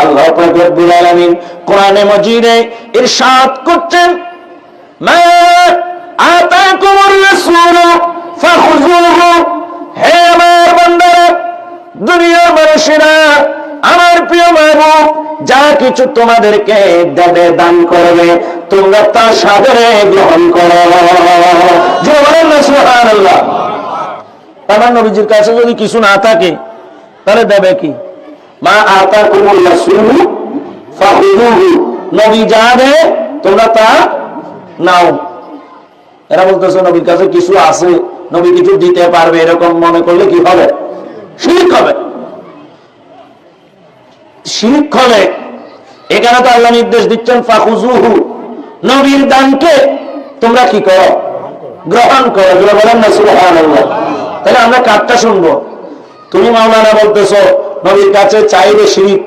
আল্লাহ পাক রব্বুল আলামিন কোরআনে মাজিদে ইরশাদ করছেন, মা আতাকুমুর রাসূলু ফাখুযুহু। হে আমার বান্দারা, দুনিয়ার মানুষেরা, আমার প্রিয় মাহবুব যা কিছু তোমাদেরকে দেবে, দান করবে, তোমরা তা সাদরে গ্রহণ করো। সুবহানাল্লাহ। আমার নবীজির কাছে যদি কিছু না থাকে তাহলে দেবে কি? মা আতাকুমুর রাসূলু ফাখুযুহু। নবী যা দেয় তোমরা তা নাও। এরা বলতেছে নবীর কাছে কিছু আছে, নবী কিছু দিতে পারবে, এরকম মনে করলে কি হবে? শিরক হবে। শিরক হবে। এখানে তো আল্লাহ নির্দেশ দিচ্ছেন ফাখুযুহু, নবীর দানকে তোমরা কি করো? গ্রহণ করো। বলেন না সুবহানাল্লাহ। তাহলে আমরা কারটা শুনবো? তুমি মাওলানা বলতেছো নবীর কাছে চাইলে শিরক,